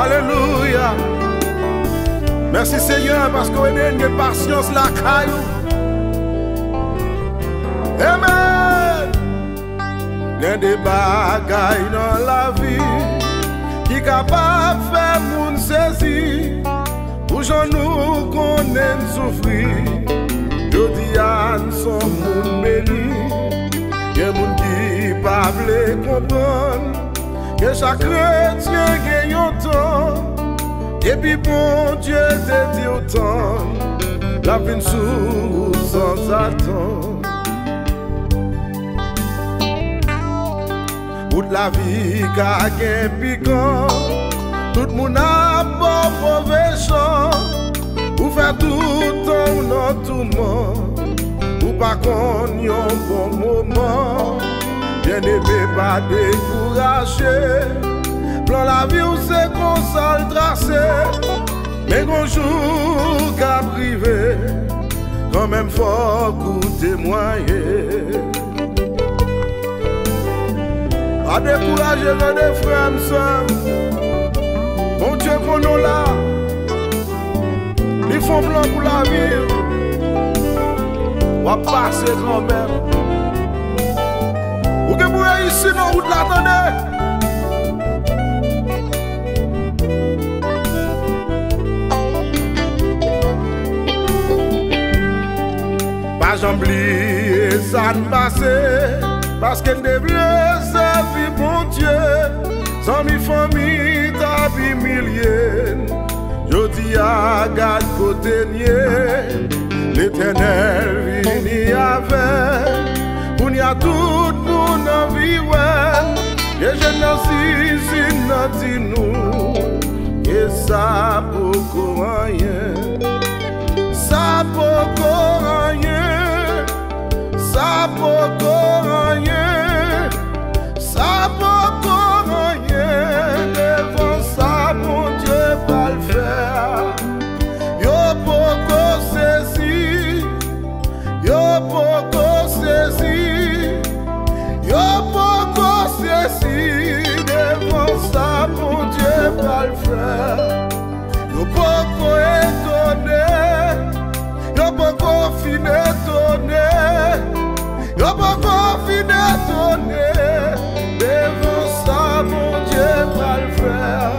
Alléluia. Merci Seigneur parce qu'on a une patience la caillou. Amen. Il y a des bagailles dans la vie qui sont capables de faire moun saisir. Pour gens nous connaissent souffrir. Je dis à nous sommes moun béni. Il y a des gens qui ne peuvent pas comprendre que chaque chrétien gagne autant. Et puis bon Dieu te dit autant. La vie sous sans attendre. Toute la vie qu'a un piquant. Tout le monde a bon mauvais chant. Ou fait tout temps dans tout le monde. Ou pas qu'on y a un bon moment. Bien aimé pas décourager. Plan la vie où c'est qu'on s'en tracé. Mais qu'on joue qu'à privé. Quand même faut coûter moyen. A décourager les frères et sœurs. Mon Dieu qu'on nous là. Ils font plan pour la vie. On va passer quand même. Ou que vous êtes ici dans route l'attendez. Pas j'oublie ça ne passe. Parce qu'elle devrait servir mon Dieu. Sans mi famille, ta vie millienne. Je dis à garde côté nier. L'Éternel vini avec. Pour y a tout le monde en vie. Et je n'en suis nous. Et ça beaucoup rien. Ça beaucoup rien. Ça beaucoup rien. Ça beaucoup rien. Devant ça, mon Dieu va le faire. Yo beaucoup saisi. Yo beaucoup saisi. Yo beaucoup saisi. Devant ça, mon Dieu va le faire. Yo beaucoup étonné. Yo beaucoup fin étonné. Yo beaucoup fin étonné. Devant ça, mon Dieu va le faire.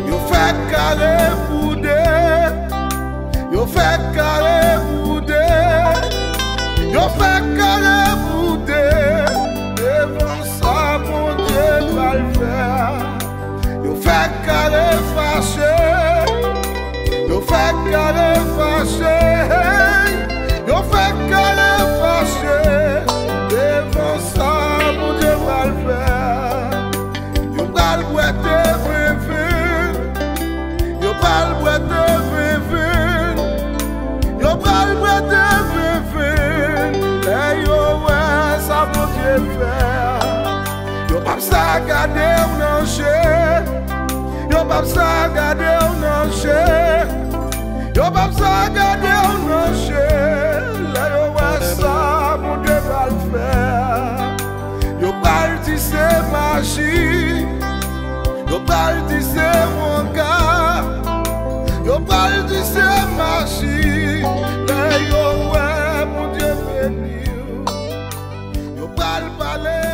Yo fait carré boudé. Yo fait carré boudé. Yo fait carré boudé. Devant ça, mon Dieu va le faire. Yo fait carré fâché. Yo fait carré fâché. Yo fait carré fâché. Devant ça, mon Dieu va le faire. Yo pas le boîte de Yo pas le boîte de Yo pas le boîte de et yo ouais, ça mon Dieu faire. Yo pas ça garder ou non chez. Yo pas ça garder ou non chez. Yo pas ça garder ou non chez. Yo ouais, ça mon Dieu va le faire. Yo pas le tisser magie. Yo pas le tisser mon gars. Yo pas le tisser magie. Yo ouais, mon Dieu béni. Yo pas le palais.